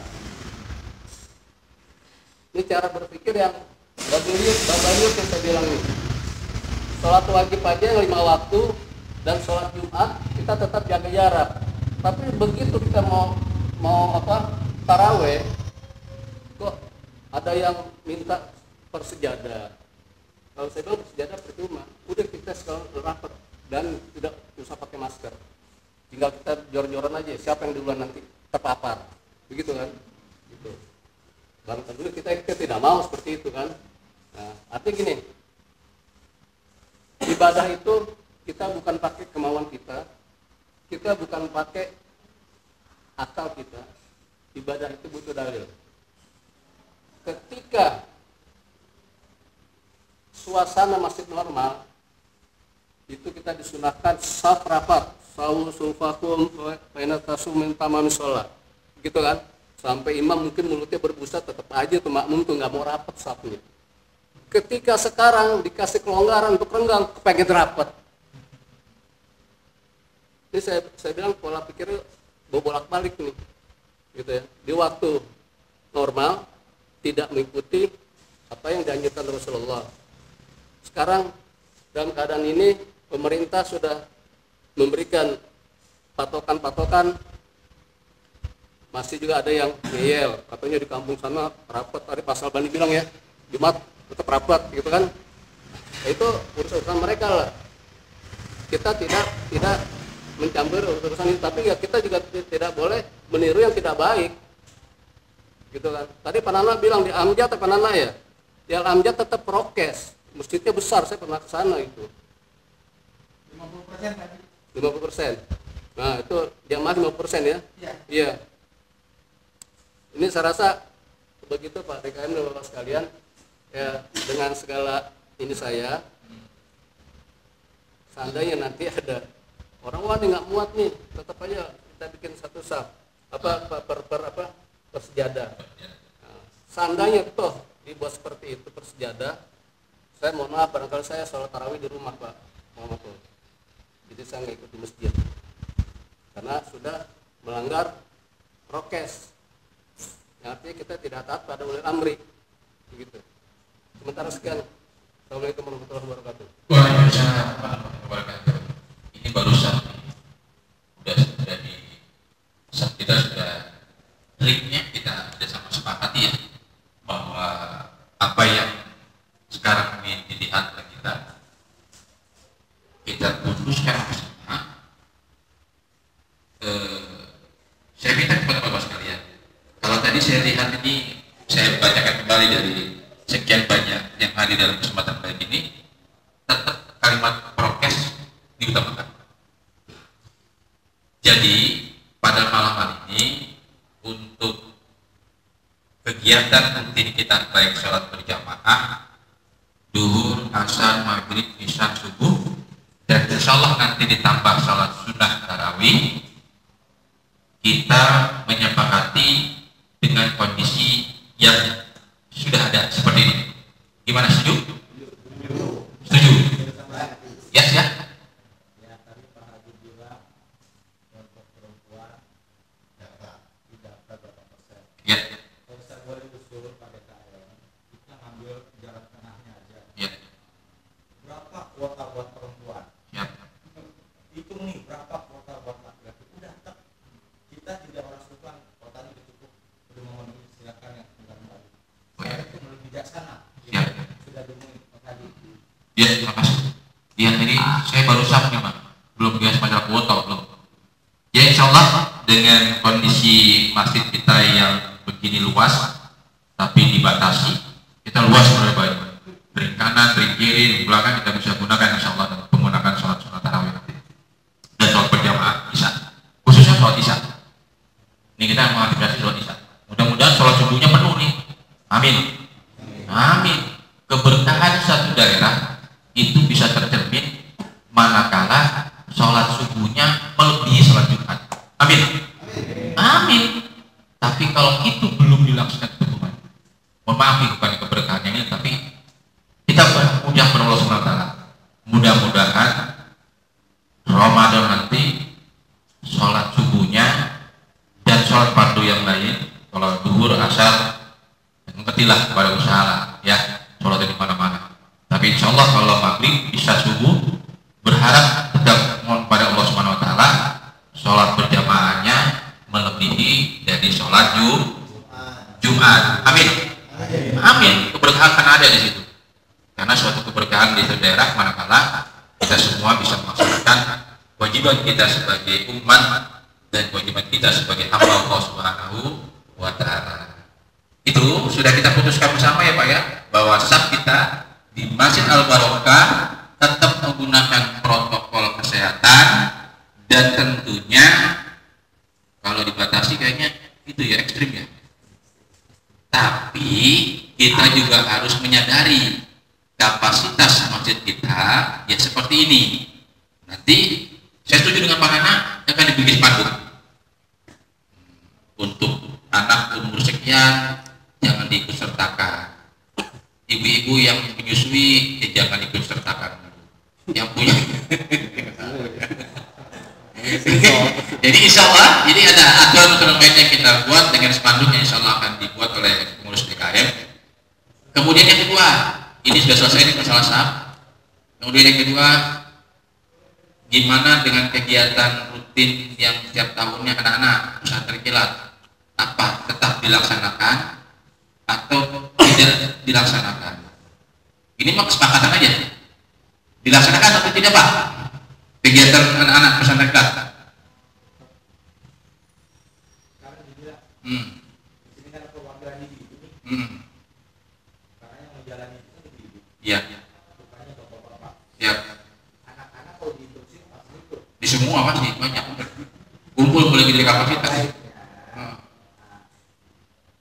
Ini cara berpikir yang babaliut yang saya bilang ini. Sholat wajib aja yang 5 waktu dan sholat Jumat kita tetap jaga jarak. Tapi begitu kita mau taraweh, kok ada yang minta persejadah. Kalau saya bilang persejadah percuma, udah kita sekarang rapat dan tidak usah pakai masker, tinggal kita jor-joran aja siapa yang duluan nanti terpapar, begitu kan? Gitu. Barangkali dulu kita tidak mau seperti itu kan. Nah, artinya gini, ibadah itu kita bukan pakai kemauan kita bukan pakai akal kita. Ibadah itu butuh dalil. Ketika suasana masih normal, itu kita disunahkan saf rapat, sawu sulfakum bainatasum min tamam sholat, gitu kan? Sampai imam mungkin mulutnya berbusa, tetap aja tuh makmum tuh nggak mau rapat safnya. Ketika sekarang dikasih kelonggaran untuk renggang, kepengen rapat. Ini saya bilang pola pikirnya bolak-balik nih, gitu ya. Di waktu normal tidak mengikuti apa yang dianjurkan Rasulullah. Sekarang dalam keadaan ini pemerintah sudah memberikan patokan-patokan, masih juga ada yang ngeyel, katanya di kampung sana rapat, tadi Pak Salbani bilang ya, Jumat tetap rapat gitu kan. Nah, itu urusan mereka lah. Kita tidak mencampur urusan itu, tapi ya kita juga tidak boleh meniru yang tidak baik. gitu kan. Tadi Pak Nana bilang di Amjad, Pak Nana ya, di Amjad tetap prokes, masjidnya besar, saya pernah ke sana itu 50% tadi. 50%. Nah itu jamaah 50% ya. Iya. Ini saya rasa begitu Pak DKM dan Bapak sekalian, ya dengan segala ini saya, seandainya nanti ada orang wah nih nggak muat nih, tetap aja kita bikin satu saf persejadah. Nah, seandainya toh dibuat seperti itu persejadah, saya mohon maaf barangkali saya sholat tarawih di rumah Pak Muhammad. Jadi saya nggak ikut di masjid karena sudah melanggar prokes. Artinya kita tidak taat pada ulil amri, begitu. Sementara sekian. Assalamualaikum warahmatullahi wabarakatuh. Waalaikumsalam warahmatullahi wabarakatuh. Ini barusan sudah di kita sudah triknya kita sudah sama sepakati ya bahwa apa yang sekarang ini dilihat oleh kita putuskan bersama. Saya minta kepada Bapak sekalian, kalau tadi saya lihat ini, saya bacakan kembali dari sekian banyak yang hadir dalam kesempatan kali ini, tetap kalimat prokes diutamakan. Jadi pada malam hari ini untuk kegiatan rutin kita baik sholat berjamaah, duhur, asar, maghrib, isya, subuh, dan insya Allah nanti ditambah sholat sunnah tarawih, kita menyepakati dengan kondisi yang sudah ada seperti ini. Gimana, setuju? Setuju? Yes ya? Ya, tadi Pak Haji bilang untuk perempuan tidak berapa persen. Ya. Kalau saya boleh usul Pak DKM, kita ambil jalan tengahnya aja. Ya. Berapa kuota buat perempuan? Ya. Hitung nih berapa kuota buat laki-laki. Udah tak. Kita tidak harus suka kuotanya cukup, belum memenuhi, silakan yang tinggal kembali. Saya itu lebih bijaksana. Ya. Sudah dimulai Pak Haji. Ya, terima kasih. Ya, tadi saya baru nih Pak, belum bias masalah kuota belum. Ya, insya Allah dengan kondisi masjid kita yang begini luas, tapi dibatasi, kita luas mulai baik. Ring kanan, ring kiri, ring belakang kita bisa gunakan insya Allah dengan menggunakan sholat tarawih nanti. Dan sholat berjamaah isya, khususnya sholat isya. Ini kita mengantisipasi sholat isya. Mudah-mudahan sholat subuhnya penuh nih. Amin. Amin. Keberkahan satu daerah itu bisa tercermin manakala sholat subuhnya melebihi sholat Jumat. Amin. Amin. Tapi kalau itu belum dilaksanakan teman-teman, mohon maaf bukan keberkahannya ini, tapi kita punya Allah Subhanahu wa taala. Mudah-mudahan Ramadan nanti sholat subuhnya dan sholat fardu yang lain, kalau duhur, asar, ketilah pada usaha ya, sholat di mana-mana. Tapi insya Allah kalau maghrib, isya, subuh, berharap tetap mohon pada Allah Subhanahu wa taala sholat berjamaahnya melebihi dari sholat Jumat. Amin. Amin. Keberkahan akan ada di situ. Karena suatu keberkahan di suatu daerah manakala kita semua bisa melaksanakan kewajiban kita sebagai umat dan kewajiban kita sebagai hamba Allah Subhanahu wa taala. Itu sudah kita putuskan bersama ya Pak ya, bahwa saf kita di Masjid Al-Barokah tetap menggunakan protokol kesehatan dan tentunya kalau dibatasi kayaknya itu ya ekstrim ya. Tapi kita juga harus menyadari kapasitas masjid kita ya seperti ini. Nanti saya setuju dengan Pak Nana akan dibikin spanduk untuk anak umur sekian jangan diikut sertakan. Ibu-ibu yang menyusui jangan ikut sertakan. Yang punya jadi insya Allah jadi ada aturan main yang kita buat dengan spanduk yang insya Allah akan dibuat oleh pengurus DKM. Kemudian yang kedua, ini sudah selesai nih masalah saham. Kemudian yang kedua, gimana dengan kegiatan rutin yang setiap tahunnya anak-anak pesantren kilat? Apa tetap dilaksanakan atau tidak dilaksanakan? Ini mah kesepakatan aja. Dilaksanakan atau tidak Pak? Kegiatan anak-anak pesantren kilat. kan perwakilan ibu nih. Karena yang menjalani itu kan ibu. Iya. Bukannya bapak-bapak. Iya. Anak-anak kalau diinstruksi pasti ikut. Di semua pasti banyak. Kumpul boleh gede kapasitas.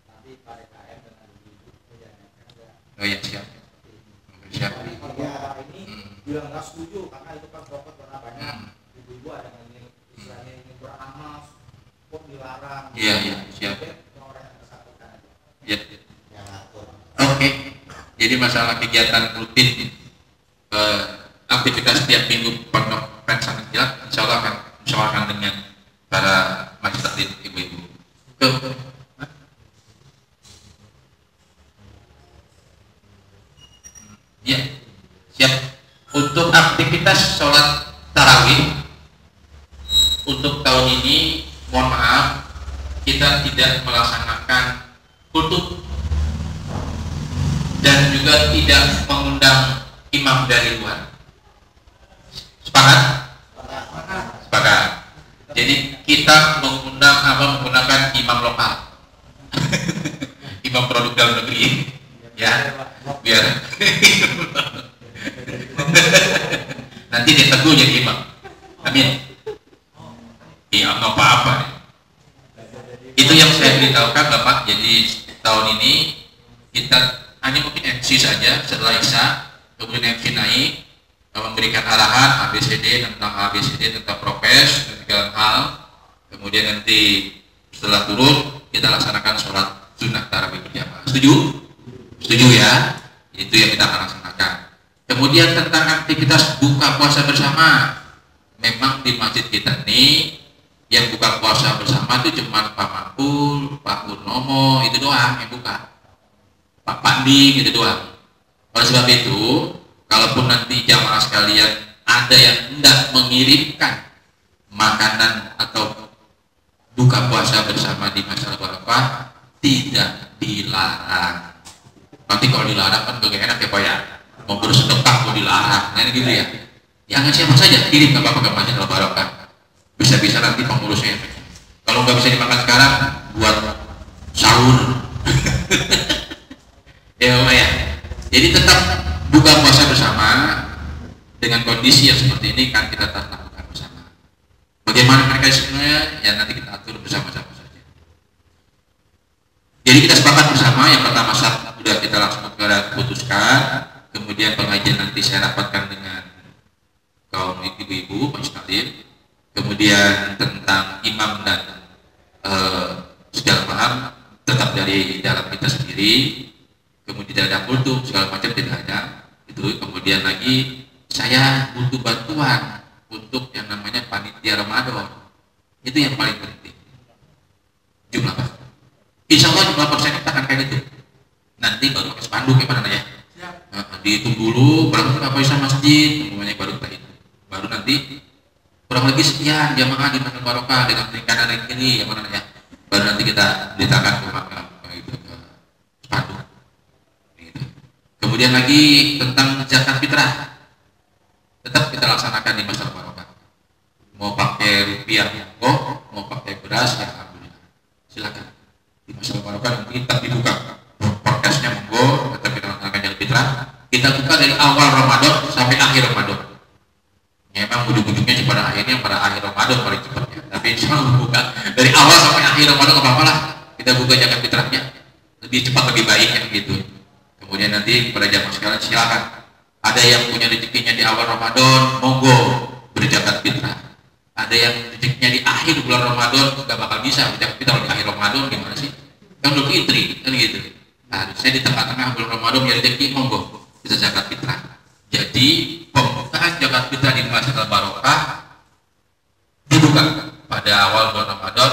Tapi pada KM dengan ibu menjalankan enggak. Oh iya siap. Siap. Tapi kalau bapak ini bilang nggak setuju karena itu kan rokok pernah banyak. Ibu-ibu ada yang ini istilahnya ini beramal kok dilarang. Iya iya siap. Orang yang bersangkutan aja. Iya. Yang ngatur. Oke. Jadi masalah kegiatan rutin aktivitas setiap minggu pondok pensan kilat insya Allah akan musyawarahkan dengan para majelis taklim ibu-ibu. Ya, siap. Untuk aktivitas sholat tarawih untuk tahun ini, mohon maaf, kita tidak melaksanakan kutub dan juga tidak mengundang imam dari luar. Sepakat? Sepakat. Jadi kita menggunakan imam lokal, imam produk dalam negeri, ya, biar nanti diteguh jadi imam. Amin. Iya, nggak apa-apa. Itu yang saya beritahukan Bapak. Jadi tahun ini kita hanya mungkin MC saja setelah Isya, kemudian MC naik memberikan arahan ABCD tentang prokes dan segala hal. Kemudian nanti setelah turun kita laksanakan sholat sunnah tarawih berjamaah. Setuju? Setuju ya? Itu yang kita akan laksanakan. Kemudian tentang aktivitas buka puasa bersama, memang di masjid kita ini yang buka puasa bersama itu cuma Pak Makul, Pak Purnomo, itu doang yang buka. Pak Pandi, itu doang. Oleh sebab itu, kalaupun nanti jamaah sekalian ada yang hendak mengirimkan makanan atau buka puasa bersama di Masjid Barokah, tidak dilarang. Nanti kalau dilarang kan gak enak ya Pak ya, mau bersedekah mau dilarang, nah gitu ya. Jangan siapa saja kirim ke Bapak ke Masjid Barokah. Bisa-bisa nanti pengurusnya. Kalau nggak bisa dimakan sekarang, buat sahur. Ya Bapak ya. Jadi tetap buka puasa bersama dengan kondisi yang seperti ini kan kita tetap lakukan bersama. Bagaimana mereka sebenarnya ya nanti kita atur bersama-sama saja. Jadi kita sepakat bersama yang pertama saat sudah kita langsung putuskan, kemudian pengajian nanti saya rapatkan dengan kaum ibu-ibu majelis taklim, kemudian tentang imam dan segala paham tetap dari dalam kita sendiri. Kemudian tidak ada kultum segala macam tidak ada itu. Kemudian lagi saya butuh bantuan untuk yang namanya panitia Ramadan, itu yang paling penting. Jumlah Pak, insya Allah jumlah persen kita akan kayak gitu. Nanti baru pakai spanduk ya mana ya, dihitung dulu berapa bisa masjid namanya, baru kita itu baru nanti kurang lebih sekian jamaah di Masjid Barokah dengan peringkatan yang ini yang mana ya, baru nanti kita letakkan ke makam itu ke spanduk. Kemudian lagi tentang zakat fitrah tetap kita laksanakan di Masjid Barokah. Mau pakai rupiah monggo, mau pakai beras ya alhamdulillah. Silakan. Di Masjid Barokah nanti tetap dibuka. Prokesnya monggo, tetap kita laksanakan zakat fitrah. Kita buka dari awal Ramadan sampai akhir Ramadan. Ya, memang ujung-ujungnya sih pada akhir Ramadan paling cepatnya. Tapi insya Allah buka dari awal sampai akhir Ramadan apa-apa lah. Kita buka zakat fitrahnya. Lebih cepat lebih baik ya gitu. Kemudian nanti pada jamaah sekalian silakan. Ada yang punya rezekinya di awal Ramadan, monggo berzakat fitrah. Ada yang rezekinya di akhir bulan Ramadan, nggak bakal bisa berzakat fitrah di akhir Ramadan, gimana sih? Kan Idul Fitri, kan gitu. Nah, saya di tengah-tengah bulan Ramadan ya rezeki, monggo bisa zakat fitrah. Jadi pembukaan zakat fitrah di Masjid Barokah dibuka pada awal bulan Ramadan.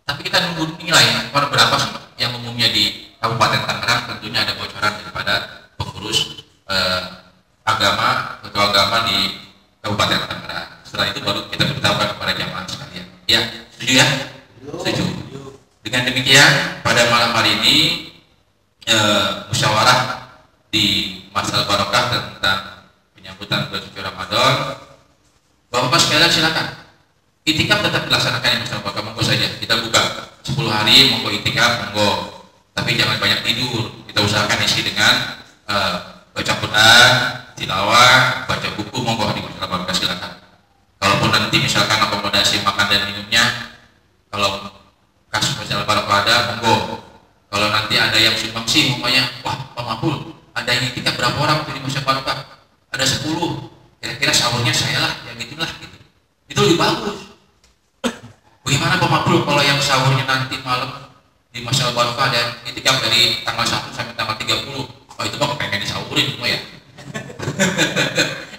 Tapi kita nunggu nilai berapa sih yang umumnya di Kabupaten Tangerang, tentunya ada bocoran daripada pengurus agama, ketua agama di Kabupaten Tangerang. Setelah itu baru kita beritahukan kepada jamaah sekalian. Ya, setuju ya? Setuju. Dengan demikian pada malam hari ini musyawarah di Masjid Barokah tentang penyambutan bulan suci Ramadan. Bapak-bapak sekalian silakan. Itikaf tetap dilaksanakan di Masjid Barokah, monggo saja. Kita buka 10 hari, monggo itikaf, monggo. tapi jangan banyak tidur. Kita usahakan isi dengan baca Quran, tilawah, baca buku, monggo di masalah barokah silakan. Kalaupun nanti misalkan akomodasi makan dan minumnya, kalau kasus masalah barokah ada, monggo. Kalau nanti ada yang sumbangsi, umpamanya, wah Pak Mapul, ada yang kita berapa orang tuh di masalah barokah? Ada 10, kira-kira sahurnya saya lah, yang itulah gitu. Itu lebih bagus. Bagaimana Pak Mapul kalau yang sahurnya nanti malam di masalah barokah dan itikaf dari tanggal 1 sampai tanggal 30? Oh itu Pak pengen disaurin semua ya.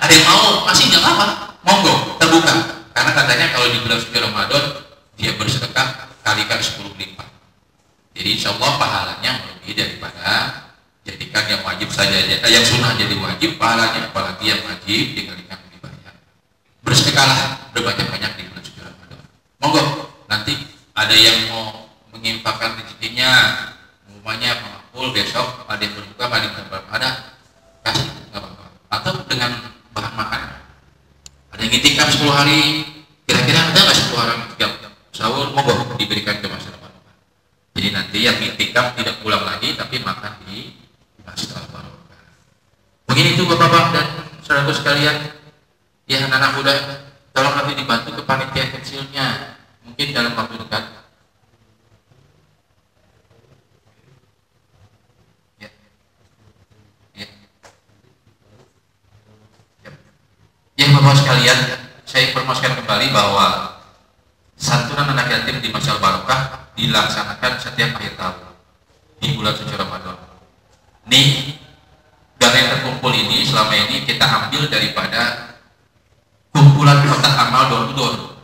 Ada yang mau, masih nggak apa, monggo terbuka. Karena katanya kalau di bulan suci Ramadan dia bersedekah kalikan 10 lipat. Jadi insya Allah pahalanya lebih daripada jadikan yang wajib saja, yang sunnah jadi wajib, pahalanya apalagi yang wajib dikalikan lebih banyak. Bersedekahlah berbanyak-banyak di bulan suci Ramadan. Monggo nanti ada yang mau menginfakkan rezekinya, umumnya mengampul besok ada yang berbuka, ada yang ada kasih nggak apa-apa. Atau dengan bahan makanan. Ada yang itikaf 10 hari, kira-kira ada nggak 10 hari itikaf sahur, monggo diberikan ke masyarakat. Jadi nanti yang itikaf tidak pulang lagi tapi makan di Masjid Al-Barokah. Begini itu Bapak-bapak dan saudaraku sekalian, ya anak-anak muda, tolong nanti dibantu ke panitia kecilnya, mungkin dalam waktu dekat. Ya Bapak sekalian, saya informasikan kembali bahwa santunan anak yatim di Masjid Al-Barokah dilaksanakan setiap akhir tahun di bulan suci Ramadan. Nih, dana yang terkumpul ini selama ini kita ambil daripada kumpulan kotak amal door-to-door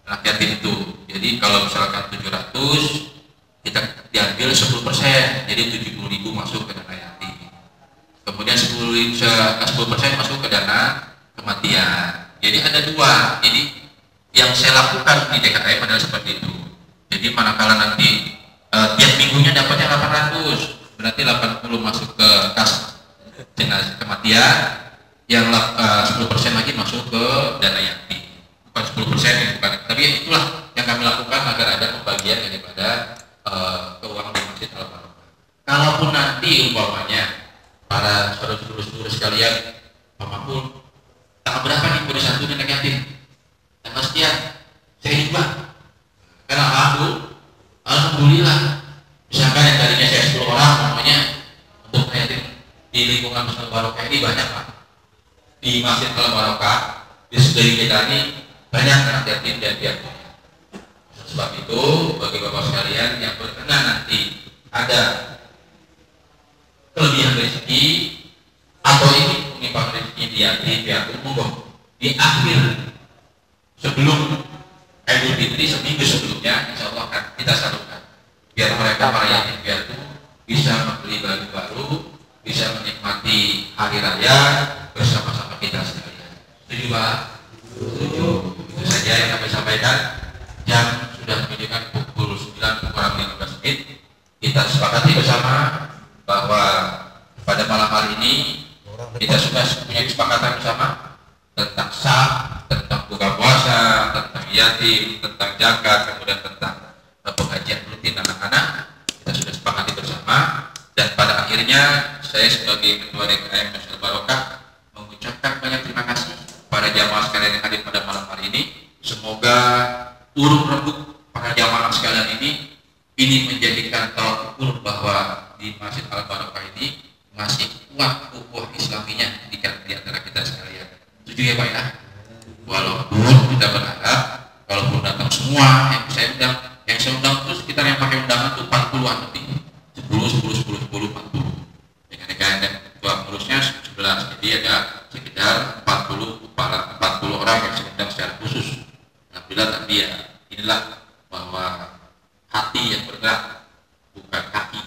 anak yatim itu. Jadi kalau misalkan 700, kita diambil 10%, jadi 70.000 masuk ke dana yatim. Kemudian 10% masuk ke dana kematian. Jadi ada dua. Jadi yang saya lakukan di DKM adalah seperti itu. Jadi manakala nanti tiap minggunya dapatnya 800, berarti 80 masuk ke kas jenazah kematian, yang 10% lagi masuk ke dana yatim. Bukan 10% ya, bukan. Tapi itulah yang kami lakukan agar ada pembagian daripada keuangan di Masjid Al-Barokah. Kalaupun nanti umpamanya para saudara-saudara sekalian, Pak Mapul, tanggal berapa nih beri santunan anak yatim? Tanggal sekian, saya juga. Karena alhamdulillah, misalkan yang tadinya saya 10 orang, namanya untuk anak yatim di lingkungan Masjid Al-Barokah ini banyak Pak. Di Masjid Al-Barokah di sekeliling kita ini banyak anak yatim dan piatu. Sebab itu bagi bapak sekalian yang berkenan nanti ada kelebihan rezeki atau ini mengimpang rezeki di yatim piatu, monggo di akhir sebelum Idul Fitri seminggu sebelumnya, insya Allah akan kita salurkan biar mereka para yatim piatu bisa membeli baju baru, bisa menikmati hari raya bersama-sama kita sekalian. Setuju Pak? Setuju. Itu saja yang kami sampaikan. Jam sudah menunjukkan pukul 9:15. Kita sepakati bersama bahwa pada malam hari ini kita sudah punya kesepakatan bersama tentang sah, tentang buka puasa, tentang yatim, tentang zakat, kemudian tentang pengajian rutin anak-anak. Kita sudah sepakati bersama, dan pada akhirnya saya sebagai ketua DKM Masjid Al-Barokah mengucapkan banyak terima kasih pada jamaah sekalian yang hadir pada malam hari ini. Semoga urung rembuk para jamaah sekalian ini menjadikan tolak ukur bahwa di Masjid Al-Barokah ini masih kuat ukhuwah Islaminya di antara kita sekalian. Setuju ya Pak ya? Walaupun kita berharap walaupun datang semua yang saya undang itu sekitar yang pakai undangan itu 40-an lebih, 10, 40 dengan DKM dan ketua pengurusnya 11, jadi ada sekitar 40 orang yang saya undang secara khusus. Alhamdulillah tadi ya, inilah bahwa hati yang bergerak bukan kaki.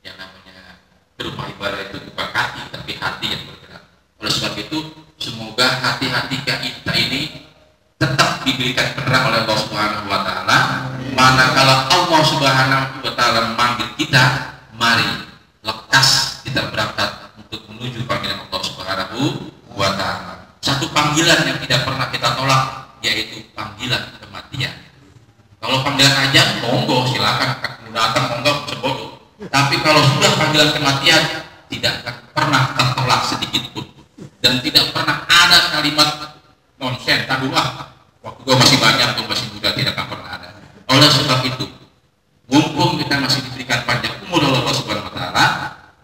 Yang namanya berumah ibadah itu bukan kaki tapi hati yang bergerak. Oleh sebab itu semoga hati-hati kita ini tetap diberikan penerang oleh Allah Subhanahu wa taala. Manakala Allah Subhanahu wa taala memanggil kita, mari lekas kita berangkat untuk menuju panggilan Allah Subhanahu wa taala. Satu panggilan yang tidak pernah kita tolak yaitu panggilan kematian. Kalau panggilan aja monggo silakan, datang monggo sebodoh. Tapi kalau sudah panggilan kematian, tidak akan pernah tertolak sedikit pun, dan tidak pernah ada kalimat nonsen, tak dulu waktu gue masih banyak, gue masih muda, tidak akan pernah ada. Oleh sebab itu, mumpung kita masih diberikan panjang umur oleh Allah Subhanahu Wa Taala,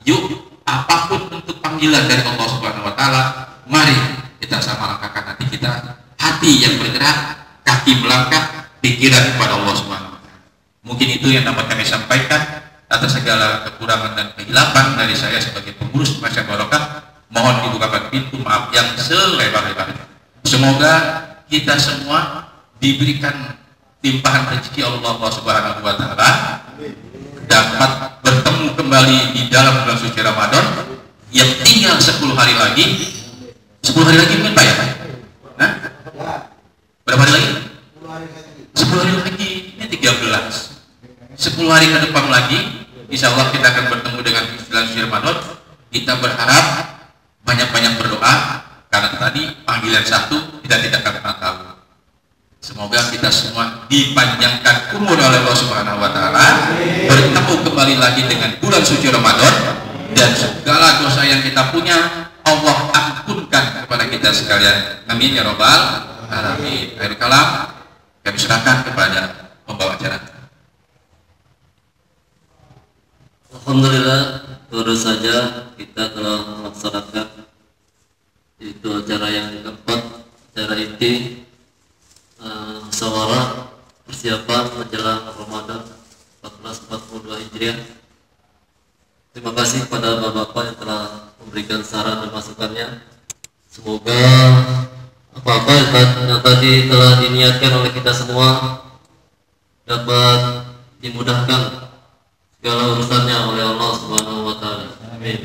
yuk apapun bentuk panggilan dari Allah Subhanahu Wa Taala, mari kita sama langkahkan hati kita, hati yang bergerak, kaki melangkah, pikiran kepada Allah Subhanahu Wa Taala. Mungkin itu yang dapat kami sampaikan. Atas segala kekurangan dan kehilapan dari saya sebagai pengurus Masjid Barokah, mohon dibukakan pintu maaf yang selebar-lebarnya. Semoga kita semua diberikan limpahan rezeki Allah Subhanahu Wa Taala, dapat bertemu kembali di dalam bulan suci Ramadan yang tinggal 10 hari lagi. 10 hari lagi mungkin Pak ya Pak? Hah? Berapa hari lagi? 10 hari lagi. Ini 13. 10 hari ke depan lagi, insya Allah kita akan bertemu dengan bulan suci Ramadan. Kita berharap banyak-banyak berdoa, karena tadi panggilan satu kita tidak akan pernah tahu. Semoga kita semua dipanjangkan umur oleh Allah Subhanahu Wa Taala, bertemu kembali lagi dengan bulan suci Ramadan, dan segala dosa yang kita punya Allah ampunkan kepada kita sekalian. Amin ya robbal alamin. Akhir kalam kami serahkan kepada pembawa acara. Alhamdulillah, baru saja kita telah melaksanakan itu acara yang keempat, acara inti musyawarah persiapan menjelang Ramadan 1442 Hijriah. Terima kasih kepada Bapak-Bapak yang telah memberikan saran dan masukannya. Semoga apa-apa yang tadi telah diniatkan oleh kita semua dapat dimudahkan segala urusannya oleh Allah Subhanahu Wa Taala. Amin.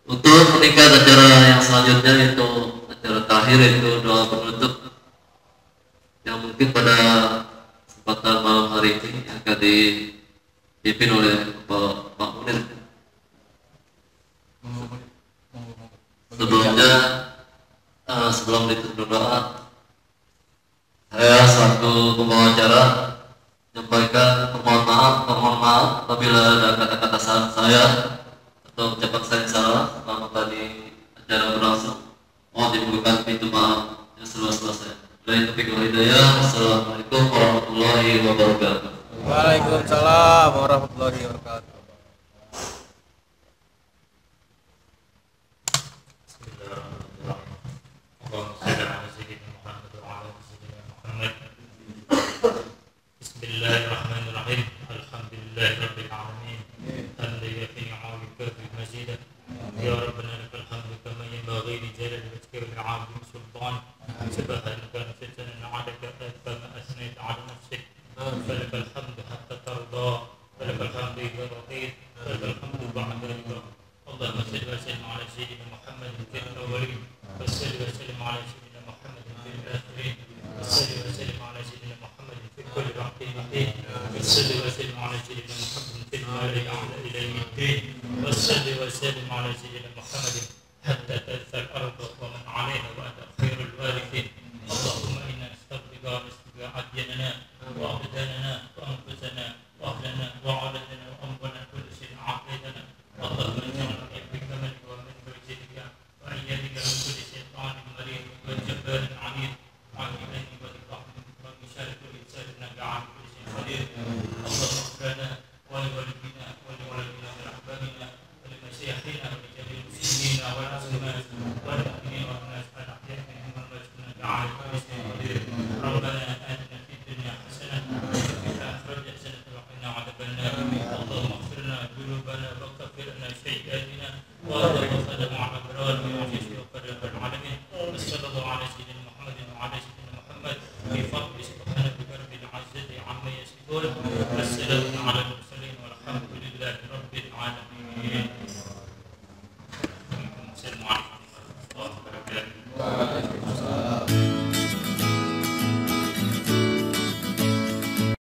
Untuk meningkat acara yang selanjutnya, yaitu acara terakhir, yaitu doa penutup yang mungkin pada kesempatan malam hari ini akan dipimpin oleh Pak Munir. Sebelumnya, sebelum ditutup doa, saya selaku pembawa acara menyampaikan permohon maaf apabila ada kata-kata salah saya atau ucapan saya salah selama tadi acara berlangsung. Mohon dibukakan pintu maaf yang seluas-luasnya. Bila taufiq wal hidayah. Assalamualaikum warahmatullahi wabarakatuh. Waalaikumsalam warahmatullahi wabarakatuh. Bismillahirrahmanirrahim. Alhamdulillahirabbil alamin. Hamdan yafi'u al-kafi mazidan. Ya Rabbana lakal hamdu kama yanbaghi li jalali wajhika wa li'azimi sultanik. Subhanaka anzalna 'alaika kama asnayta 'ala nafsik. Falakal hamdu hatta tarda. Falakal hamdu idza radit. Falakal hamdu ba'da ridha. Allahumma salli wa sallim 'ala sayyidina Muhammadin fil awwalin. Wa salli wa sallim 'ala sayyidina Muhammadin fil akhirin. Wa salli wa sallim 'ala sayyidina Muhammadin fi kulli waqtin wa hin. وصلي وسلم على سيدنا محمد في المال الأعلى إلى يوم الدين. وصلي وسلم على سيدنا محمد حتى ترث الأرض ومن عليها وأنت خير الوارثين. اللهم إنا نستغفرك ونستغفر أدياننا وأبداننا وأنفسنا وأهلنا وعولدنا وأموالنا كل شيء عافيتنا. اللهم إنا نعوذ منك ومن بركتك وأيدك من كل شيطان مريض وجبار عنيد وعن إليك ومن شر كل إنسان إنك عن كل شيء قدير. اللهم اغفر لنا ولوالدينا ولوالدينا ولأحبابنا ولمشايخنا ولجميع المسلمين والمسلمات والمؤمنين والناس الأحياء منهم والأموات إنك على كل شيء قدير. ربنا آتنا في الدنيا حسنة وفي الآخرة حسنة وقنا عذاب النار. اللهم اغفر لنا ذنوبنا وكفر لنا سيئاتنا وتوفنا مع الأبرار وعافية وفر رب العالمين. وصلى الله على سيدنا محمد وعلى سيدنا محمد بفضل سبحان ربك رب العزة عما يصفون. والسلام على المرسلين والحمد لله رب العالمين.